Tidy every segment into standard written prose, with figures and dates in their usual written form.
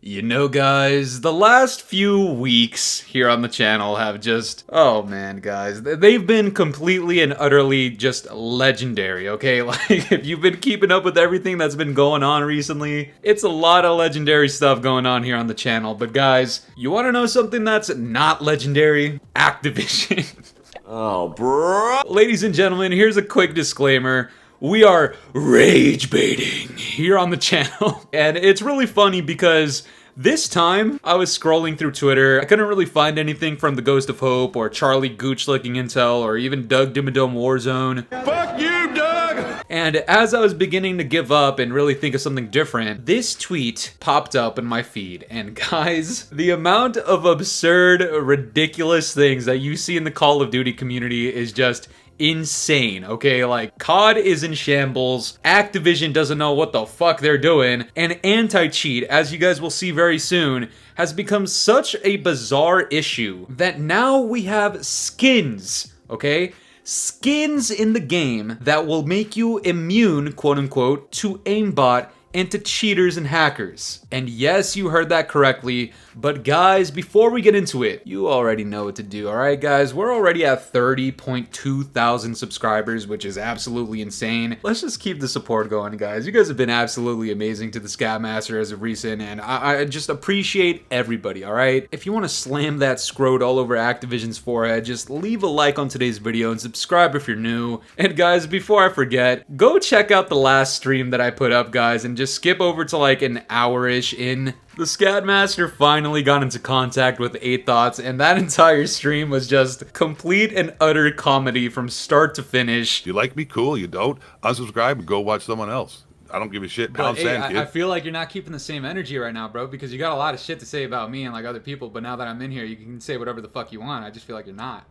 You know, guys, the last few weeks here on the channel have just, oh man, guys, they've been completely and utterly just legendary, okay? Like, if you've been keeping up with everything that's been going on recently, it's a lot of legendary stuff going on here on the channel. But guys, you want to know something that's not legendary? Activision. Oh, bro. Ladies and gentlemen, here's a quick disclaimer. We are rage baiting here on the channel. And it's really funny because this time I was scrolling through Twitter. I couldn't really find anything from the Ghost of Hope or Charlie Gooch looking intel or even Doug Dimmadome Warzone. Fuck you, Doug! And as I was beginning to give up and really think of something different, this tweet popped up in my feed. And guys, the amount of absurd, ridiculous things that you see in the Call of Duty community is just insane, okay? Like, COD is in shambles, Activision doesn't know what the fuck they're doing, and anti-cheat, as you guys will see very soon, has become such a bizarre issue that now we have skins, okay? Skins in the game that will make you immune, quote-unquote, to AIMBOT and to cheaters and hackers. And yes, you heard that correctly, but guys, before we get into it, you already know what to do, alright guys? We're already at 30.2 thousand subscribers, which is absolutely insane. Let's just keep the support going, guys. You guys have been absolutely amazing to the Scatmaster as of recent, and I just appreciate everybody, alright? If you want to slam that scrote all over Activision's forehead, just leave a like on today's video and subscribe if you're new. And guys, before I forget, go check out the last stream that I put up, guys, and just skip over to like an hour-ish in. The Scatmaster finally got into contact with 8 Thoughts, and that entire stream was just complete and utter comedy from start to finish. You like me? Cool. You don't? Unsubscribe and go watch someone else. I don't give a shit. Pound sand, kid. I feel like you're not keeping the same energy right now, bro, because you got a lot of shit to say about me and like other people, but now that I'm in here, you can say whatever the fuck you want. I just feel like you're not.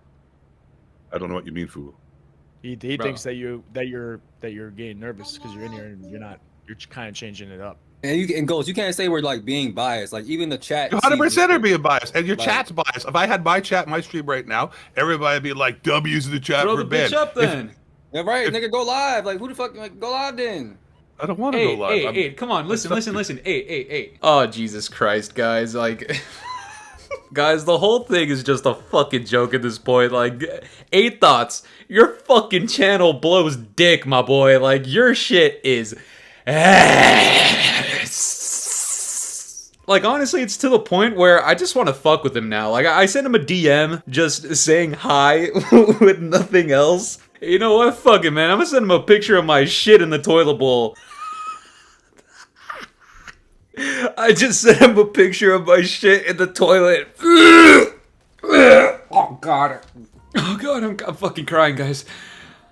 I don't know what you mean, fool. He thinks that you're getting nervous because you're in here and you're not. You're kind of changing it up. And Ghost, you can't say we're like being biased. Like even the chat. 100% are being biased, and your chat's biased. If I had my chat, my stream right now, everybody would be like, "W's in the chat Throw for the Ben." bitch up then. Yeah, right, nigga, go live. Like who the fuck? Like go live then. I don't want to go live. Hey, come on, listen. Hey. Oh, Jesus Christ, guys. Like, guys, the whole thing is just a fucking joke at this point. Like, 8 Thoughts, your fucking channel blows dick, my boy. Like, your shit is like, honestly, it's to the point where I just want to fuck with him now. Like, I sent him a DM just saying hi with nothing else. You know what? Fuck it, man. I'm gonna send him a picture of my shit in the toilet bowl. I just sent him a picture of my shit in the toilet. Oh, God. Oh, God, I'm fucking crying, guys.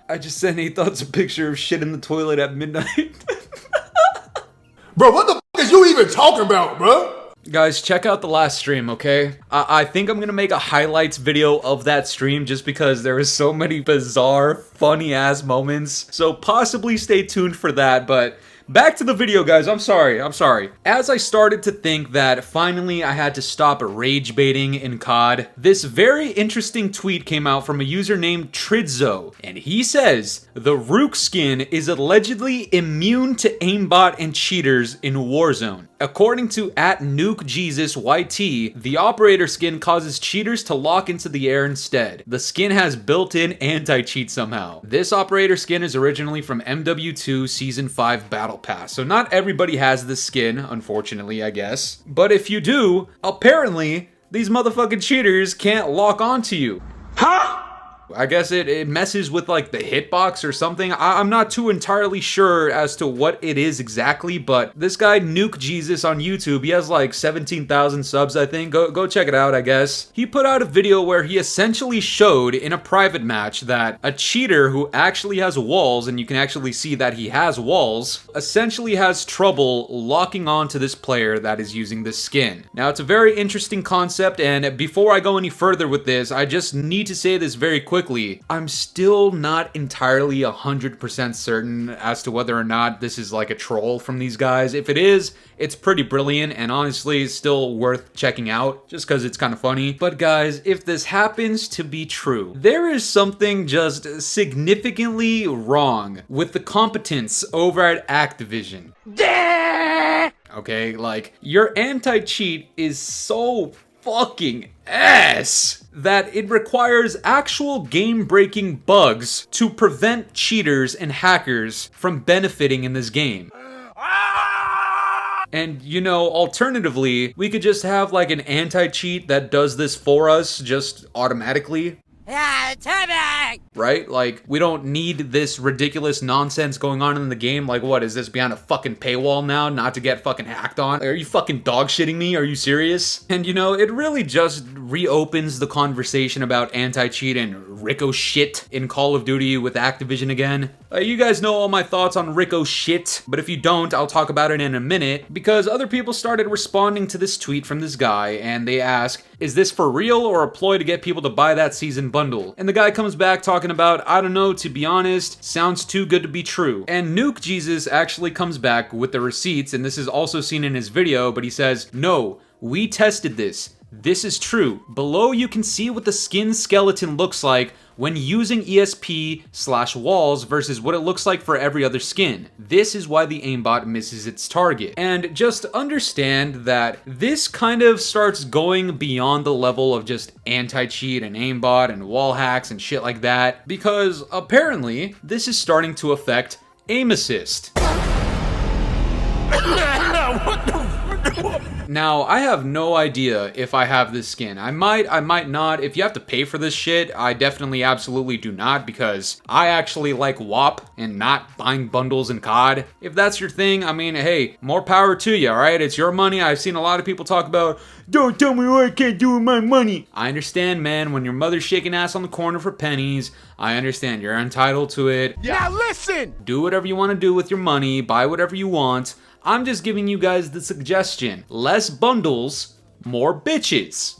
I just sent 8 Thoughts a picture of shit in the toilet at midnight. Bro, what the fuck is you even talking about, bro? Guys, check out the last stream, okay? I think I'm gonna make a highlights video of that stream just because there is so many bizarre, funny-ass moments. So possibly stay tuned for that, but back to the video, guys. I'm sorry. As I started to think that finally I had to stop rage baiting in COD, this very interesting tweet came out from a user named Tridzo, and he says, the Rook skin is allegedly immune to aimbot and cheaters in Warzone. According to @NukeJesusYT, the operator skin causes cheaters to lock into the air instead. The skin has built-in anti-cheat somehow. This operator skin is originally from MW2 Season 5 Battle Pass, so not everybody has this skin, unfortunately, I guess. But if you do, apparently, these motherfucking cheaters can't lock onto you. Huh? I guess it messes with like the hitbox or something. I'm not too entirely sure as to what it is exactly, but this guy Nuke Jesus on YouTube, he has like 17,000 subs, I think. Go check it out, I guess. He put out a video where he essentially showed in a private match that a cheater who actually has walls, and you can actually see that he has walls, essentially has trouble locking on to this player that is using this skin. Now, it's a very interesting concept, and before I go any further with this, I just need to say this very quickly. I'm still not entirely 100% certain as to whether or not this is like a troll from these guys. If it is, it's pretty brilliant and honestly still worth checking out just because it's kind of funny. But guys, if this happens to be true, there is something just significantly wrong with the competence over at Activision. okay? Like, your anti-cheat is so fucking ass that it requires actual game-breaking bugs to prevent cheaters and hackers from benefiting in this game. And, you know, alternatively, we could just have like an anti-cheat that does this for us just automatically. Right? Like, we don't need this ridiculous nonsense going on in the game. Like, what, is this behind a fucking paywall now not to get fucking hacked on? Are you fucking dog shitting me? Are you serious? And, you know, it really just reopens the conversation about anti-cheat and Rico-Shit in Call of Duty with Activision again. You guys know all my thoughts on Rico-Shit, but if you don't, I'll talk about it in a minute, because other people started responding to this tweet from this guy, and they ask, is this for real or a ploy to get people to buy that season bundle? And the guy comes back talking about, I don't know, to be honest, sounds too good to be true. And Nuke Jesus actually comes back with the receipts, and this is also seen in his video, but he says, no, we tested this. This is true. Below you can see what the skin skeleton looks like when using ESP/walls versus what it looks like for every other skin. This is why the aimbot misses its target. And just understand that this kind of starts going beyond the level of just anti-cheat and aimbot and wall hacks and shit like that, because apparently this is starting to affect aim assist. Now, I have no idea if I have this skin. I might not. If you have to pay for this shit, I definitely absolutely do not, because I actually like WAP and not buying bundles in COD. If that's your thing, I mean, hey, more power to you, alright? It's your money. I've seen a lot of people talk about, don't tell me what I can't do with my money. I understand, man, when your mother's shaking ass on the corner for pennies, I understand, you're entitled to it. Now listen! Do whatever you want to do with your money, buy whatever you want. I'm just giving you guys the suggestion. Less bundles, more bitches.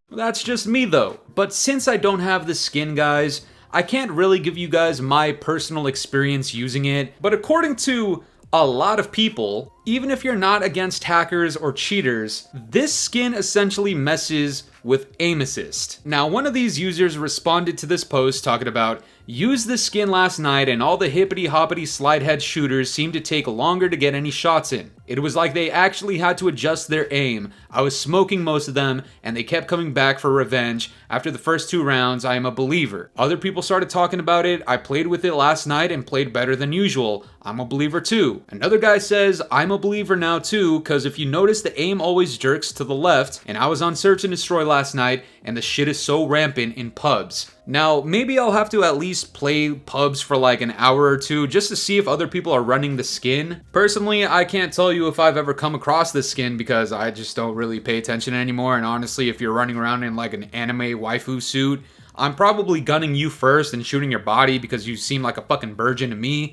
That's just me though. But since I don't have the skin, guys, I can't really give you guys my personal experience using it. But according to a lot of people, even if you're not against hackers or cheaters, this skin essentially messes with aim assist. Now, one of these users responded to this post talking about, used this skin last night and all the hippity hoppity slide head shooters seemed to take longer to get any shots in. It was like they actually had to adjust their aim. I was smoking most of them and they kept coming back for revenge. After the first 2 rounds, I am a believer. Other people started talking about it. I played with it last night and played better than usual. I'm a believer too. Another guy says, I'm a believer now too, cause if you notice the aim always jerks to the left, and I was on Search and Destroy last night and the shit is so rampant in pubs. Now, maybe I'll have to at least play pubs for like an hour or 2 just to see if other people are running the skin. Personally, I can't tell you if I've ever come across this skin because I just don't really pay attention anymore, and honestly, if you're running around in like an anime waifu suit, I'm probably gunning you first and shooting your body because you seem like a fucking virgin to me.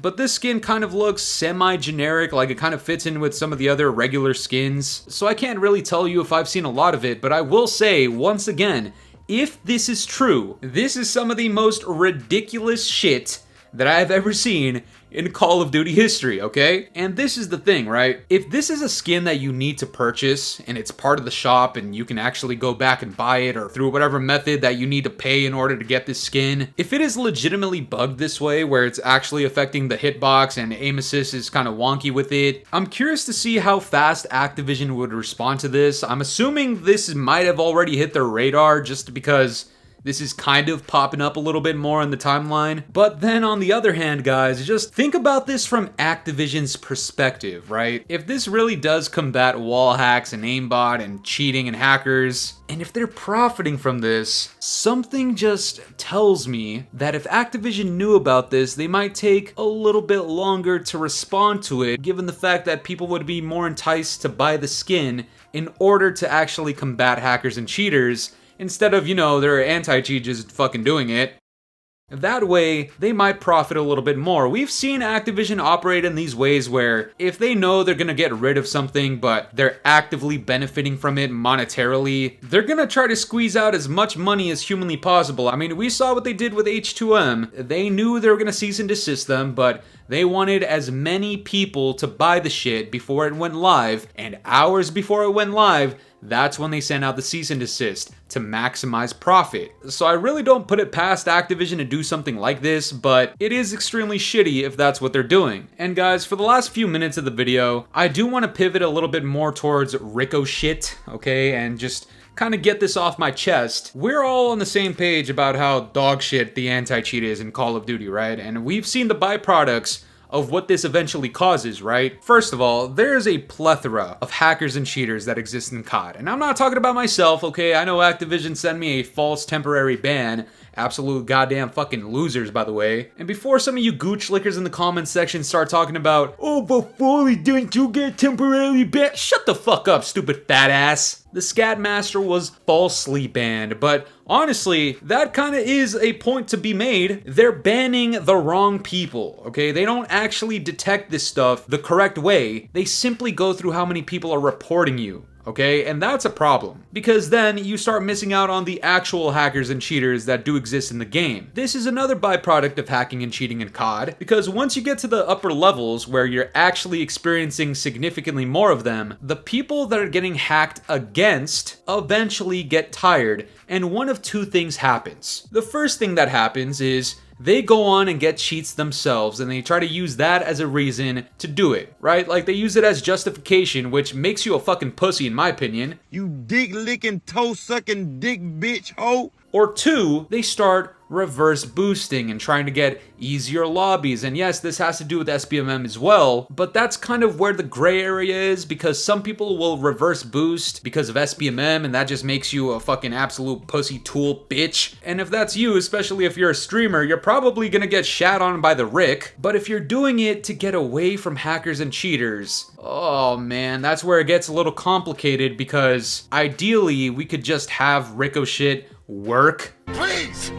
But this skin kind of looks semi-generic, like it kind of fits in with some of the other regular skins. So I can't really tell you if I've seen a lot of it, but I will say, once again, if this is true, this is some of the most ridiculous shit that I have ever seen in Call of Duty history, okay? And this is the thing, right? If this is a skin that you need to purchase and it's part of the shop and you can actually go back and buy it or through whatever method that you need to pay in order to get this skin, if it is legitimately bugged this way where it's actually affecting the hitbox and aim assist is kind of wonky with it, I'm curious to see how fast Activision would respond to this. I'm assuming this might have already hit their radar just because this is kind of popping up a little bit more on the timeline. But then on the other hand, guys, just think about this from Activision's perspective, right? If this really does combat wall hacks and aimbot and cheating and hackers, and if they're profiting from this, something just tells me that if Activision knew about this, they might take a little bit longer to respond to it, given the fact that people would be more enticed to buy the skin in order to actually combat hackers and cheaters, instead of, you know, their anti-cheat just fucking doing it. That way, they might profit a little bit more. We've seen Activision operate in these ways where if they know they're gonna get rid of something, but they're actively benefiting from it monetarily, they're gonna try to squeeze out as much money as humanly possible. I mean, we saw what they did with H2M. They knew they were gonna cease and desist them, but they wanted as many people to buy the shit before it went live, and hours before it went live, that's when they send out the cease and desist to maximize profit. So I really don't put it past Activision to do something like this, but it is extremely shitty if that's what they're doing. And guys, for the last few minutes of the video, I do want to pivot a little bit more towards Rico-Shit, okay, and just kind of get this off my chest. We're all on the same page about how dog shit the anti-cheat is in Call of Duty, right? And we've seen the byproducts of what this eventually causes, right? First of all, there's a plethora of hackers and cheaters that exist in COD. And I'm not talking about myself, okay? I know Activision sent me a false temporary ban. Absolute goddamn fucking losers, by the way. And before some of you gooch lickers in the comments section start talking about, oh, but Fooly, didn't you get temporarily banned? Shut the fuck up, stupid fat ass. The Scat Master was falsely banned, but honestly, that kind of is a point to be made. They're banning the wrong people, okay? They don't actually detect this stuff the correct way. They simply go through how many people are reporting you. Okay, and that's a problem, because then you start missing out on the actual hackers and cheaters that do exist in the game. This is another byproduct of hacking and cheating in COD, because once you get to the upper levels where you're actually experiencing significantly more of them, the people that are getting hacked against eventually get tired, and one of two things happens. The first thing that happens is they go on and get cheats themselves, and they try to use that as a reason to do it, right? Like, they use it as justification, which makes you a fucking pussy in my opinion. You dick-licking, toe-sucking, dick bitch hoe. Or two, they start reverse boosting and trying to get easier lobbies. And yes, this has to do with SBMM as well, but that's kind of where the gray area is, because some people will reverse boost because of SBMM, and that just makes you a fucking absolute pussy tool bitch. And if that's you, especially if you're a streamer, you're probably gonna get shat on by the Rick. But if you're doing it to get away from hackers and cheaters, oh man, that's where it gets a little complicated, because ideally we could just have Rico-Shit work. Please!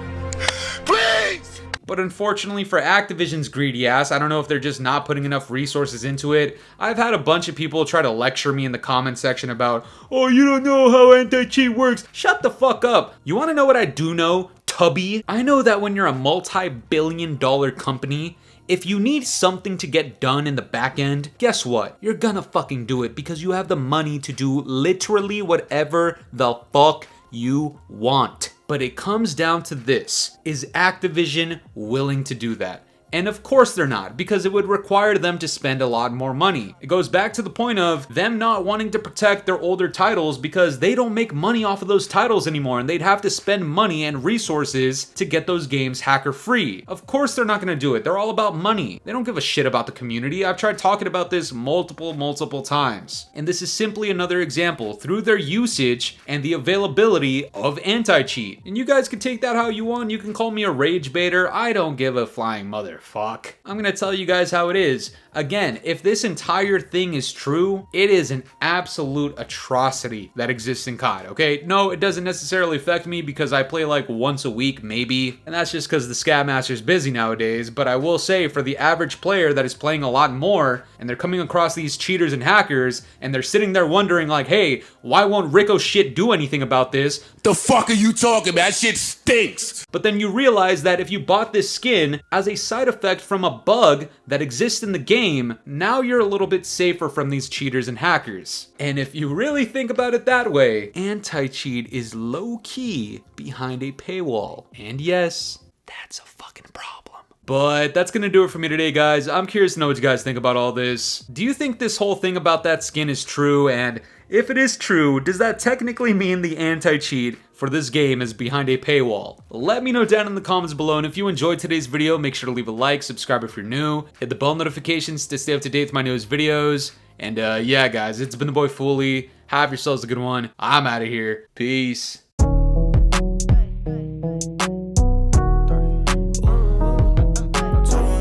Please! But unfortunately for Activision's greedy ass, I don't know if they're just not putting enough resources into it. I've had a bunch of people try to lecture me in the comment section about, oh, you don't know how anti-cheat works. Shut the fuck up. You wanna know what I do know, Tubby? I know that when you're a multi-billion-dollar company, if you need something to get done in the back end, guess what? You're gonna fucking do it, because you have the money to do literally whatever the fuck you want. But it comes down to this: is Activision willing to do that? And of course they're not, because it would require them to spend a lot more money. It goes back to the point of them not wanting to protect their older titles because they don't make money off of those titles anymore, and they'd have to spend money and resources to get those games hacker free. Of course they're not gonna do it. They're all about money. They don't give a shit about the community. I've tried talking about this multiple times. And this is simply another example through their usage and the availability of anti-cheat. And you guys can take that how you want. You can call me a rage baiter. I don't give a flying mother. Fuck. I'm gonna tell you guys how it is. Again, if this entire thing is true, it is an absolute atrocity that exists in COD, okay? No, it doesn't necessarily affect me because I play like once a week, maybe, and that's just because the Scat Master's busy nowadays, but I will say for the average player that is playing a lot more, and they're coming across these cheaters and hackers, and they're sitting there wondering like, hey, why won't Rico-Shit do anything about this? The fuck are you talking about? That shit stinks! But then you realize that if you bought this skin as a side effect from a bug that exists in the game, now you're a little bit safer from these cheaters and hackers. And if you really think about it that way, anti-cheat is low-key behind a paywall. And yes, that's a fucking problem. But that's gonna do it for me today, guys. I'm curious to know what you guys think about all this. Do you think this whole thing about that skin is true? And if it is true, does that technically mean the anti-cheat for this game is behind a paywall? Let me know down in the comments below, and if you enjoyed today's video, make sure to leave a like, subscribe if you're new, hit the bell notifications to stay up to date with my newest videos, and yeah guys, it's been the boy Fooly. Have yourselves a good one. I'm out of here. Peace.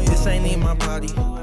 This ain't in my body.